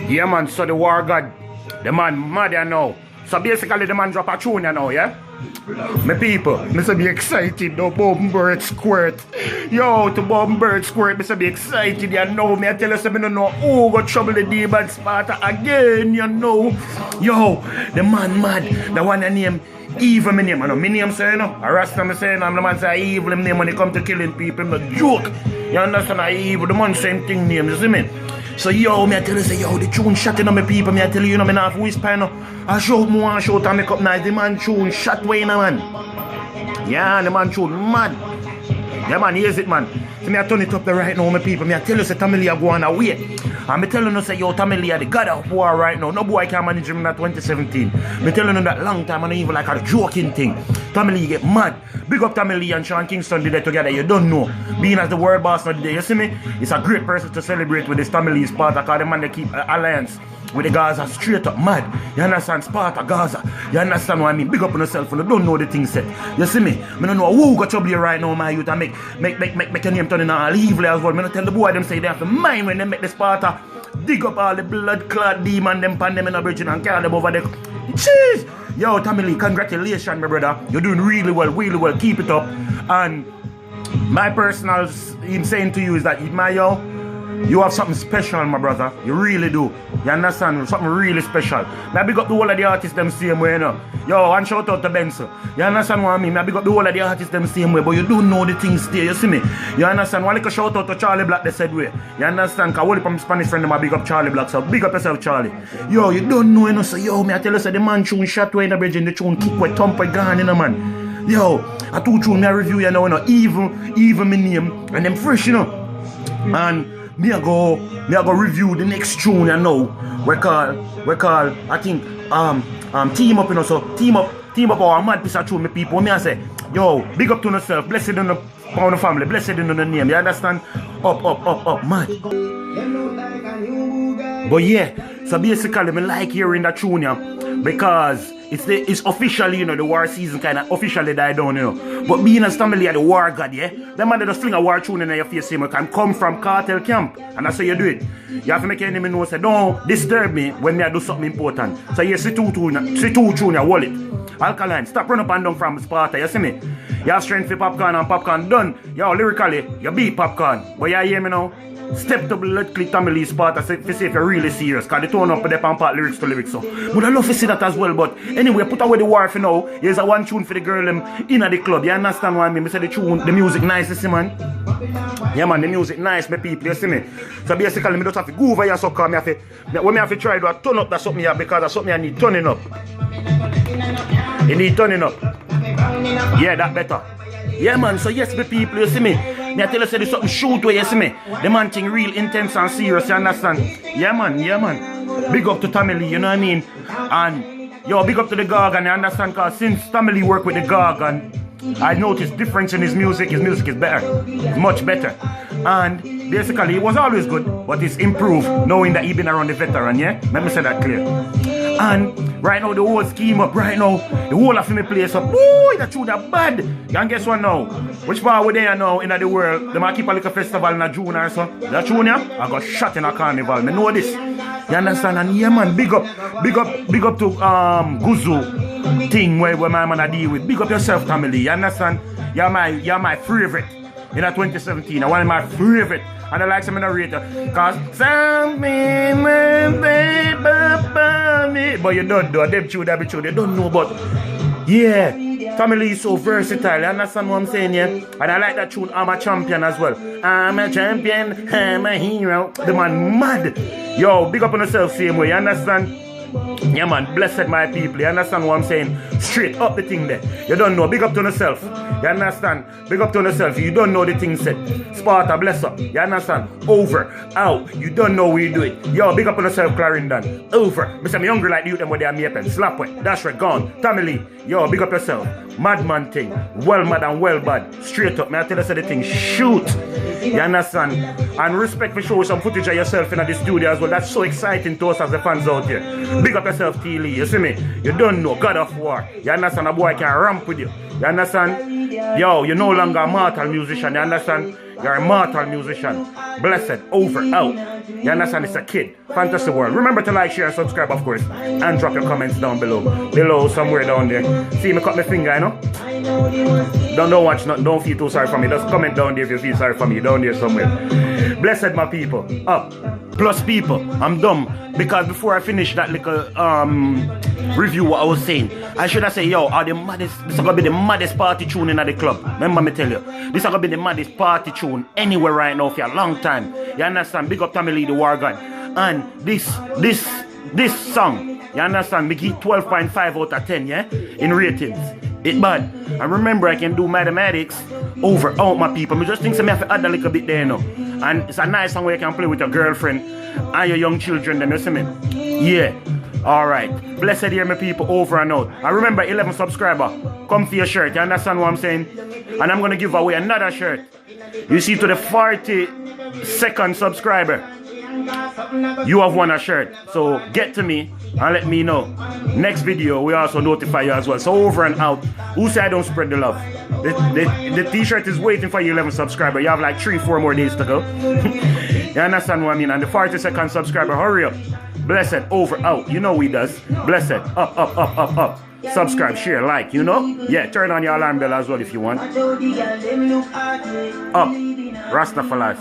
Yeah, man, so the war god, the man mad you know. So basically the man drop a tune you know, yeah? My people, me say be excited no Bird Squirt. Yo, to Bird Squirt, me say be excited, you know. Me I tell you say me no know who go trouble the demon Sparta again, you know. Yo, the man mad, the one that name evil me name, you know. Me name say, you know, a Rasta me say, you know, I'm the man say evil him name when it come to killing people, no joke. You understand, I evil, the man same thing name, you see me? So yo, me I tell you say, yo, the tune shot in on my people, me I tell you, you know, me not have whisper, you know. I show more and show to make up nice, the man tune shot way, you know, man. Yeah, the man tune mad. Yeah, man, here's it, man. So me I turn it up there right now, my people. Me I tell you say Tommy Lee go on away. And me telling you say, yo, Tommy Lee the god of war right now. No boy can manage him in that 2017. Me telling you that long time and even like a joking thing. Tommy Lee get mad. Big up Tommy Lee and Sean Kingston did that together. You don't know. Being as the world boss not today, you see me? It's a great person to celebrate with this Tommy Lee Sparta, because the man they keep alliance with the Gaza straight up mad. You understand? Sparta, Gaza. You understand what I mean? Big up on yourself and you don't know the thing set. You see me? Me don't know who got trouble here right now, my youth, and make your name turn in all evil as well. Me don't tell the boy them say they have to mind when they make the Sparta dig up all the blood clot demon them pan them in a bridge and carry them over there. Jeez! Yo, Tommy Lee, congratulations, my brother. You're doing really well. Keep it up. And my personal saying to you is that, you have something special, my brother. You really do. You understand? Something really special. Now big up the whole of the artists them same way, you know. Yo, and shout out to Benson. You understand what I mean? Now big up the whole of the artists them same way, but you don't know the things there, you see me? You understand? One like a shout out to Charlie Black, they said way. You understand? Because all from Spanish friend them I big up Charlie Black, so big up yourself, Charlie. Yo, you don't know, you know, so yo, me I tell you, so the man tune shot way in the bridge and the tune kick with thump with gone, you know, man. Yo, I two tune me I review, you know, even me name, and them fresh, you know. And me I go review the next tune, you know. We call I think team up, you know, so team up our mad piece of tune, me people. Me I say, yo, big up to yourself, blessed in the pound of family, blessed in the name, you understand? Up, mad. But yeah, so basically me like hearing that tune, yeah, because it's officially, you know, the war season kind of officially died down, you know. But being as Tommy Lee the war god, yeah, them man just fling a war tune in your face, you can come from cartel camp, and that's how you do it. You have to make your enemy know, say, don't disturb me when I do something important. So you see two tune your wallet. Alkaline, stop running up and down from Sparta, you see me? You have strength for popcorn and popcorn done. Yo, lyrically, you beat popcorn. But you hear me now? Step to blood click Tommy Lee Sparta to see if you're really serious. Because they turn up with the part lyrics to lyrics. So. But I love to see that as well. But anyway, put away the war for now. Here's a one tune for the girl in the club. You understand what I mean? I say the tune, the music nice, you see, man? Yeah, man, the music nice, my people, you see me? So basically, I just have to go over here, so come. When I have to try to turn up, that's something here, because that's something I need turning up. You need turning up. Yeah, that better. Yeah, man, so yes, my people, you see me? I tell you, say, there's something shoot where you see me. The man thing real intense and serious, you understand? Yeah, man. Big up to Tommy Lee, you know what I mean? And, yo, big up to the Gargan, you understand? Because since Tommy Lee worked with the Gargan, I noticed difference in his music is better. It's much better. And basically, it was always good, but it's improved knowing that he's been around the veteran, yeah? Let me say that clear. And right now, the whole scheme up, right now, the whole of me place up. Ooh, that tune that bad. And guess what now? Which part we there now in the world? They might keep a little festival in June or so. That tune, yeah? I got shot in a carnival. Me know this. You understand? And yeah, man, big up to Guzu thing where my man I deal with. Big up yourself, Tommy Lee. You understand? You're my favorite in 2017. I one of my favorite. And I like some narrator. Cause something but you don't know. Them true, that be true. They don't know, but yeah. Tommy Lee is so versatile. You understand what I'm saying, yeah? And I like that tune, I'm a champion as well. I'm a champion, I'm a hero. The man mad. Yo, big up on yourself same way, you understand? Yeah, man, blessed my people. You understand what I'm saying? Straight up the thing there. You don't know. Big up to yourself. You understand? Big up to yourself. You don't know the thing said. Sparta, bless up. You understand? Over. Out. You don't know where you do it. Yo, big up on yourself, Clarendon. Over. Mr. Me hungry like you them where they are me pen. Slap it. That's right. Gone. Tommy Lee. Yo, big up yourself. Madman thing. Well mad and well bad. Straight up. May I tell you the thing? Shoot. You understand? And respect for showing some footage of yourself in the studio as well. That's so exciting to us as the fans out here. Big up yourself, T. Lee. You see me? You don't know. God of War. You understand? A boy can ramp with you. You understand? Yo, you're no longer a mortal musician, you understand? You're a mortal musician. Blessed, over, out. You understand? It's a kid. Fantasy world. Remember to like, share, and subscribe, of course. And drop your comments down below. Below, somewhere down there. See me cut my finger, you know? Don't watch, don't feel too sorry for me. Just comment down there if you feel sorry for me. Down there somewhere. Blessed, my people. Up. Plus people. I'm dumb. Because before I finish that little review what I was saying, I should have said, yo, are the maddest, this is gonna be the maddest party tune in the club. Remember me tell you, this is gonna be the maddest party tune anywhere right now for a long time. You understand? Big up Tommy Lee, the War God. And this song, you understand? We get 12.5 out of 10, yeah? In ratings. It bad. And remember, I can do mathematics over out, my people. I just think I have to add a little bit there, you know. And it's a nice song where you can play with your girlfriend and your young children, then you see me? Yeah. Alright. Blessed hear my people, over and out. And remember, 11 subscriber. Come for your shirt. You understand what I'm saying? And I'm going to give away another shirt. You see, to the 42nd subscriber, you have won a shirt. So get to me and let me know. Next video, we also notify you as well. So over and out. Who say I don't spread the love? The t-shirt is waiting for you, 11 subscriber. You have like 3-4 more days to go. You understand what I mean? And the 42nd subscriber, hurry up. Blessed, over, out. You know he does. Blessed, up, up, up, up, up. Subscribe, share, like, you know? Yeah, turn on your alarm bell as well if you want. Up. Rasta for life.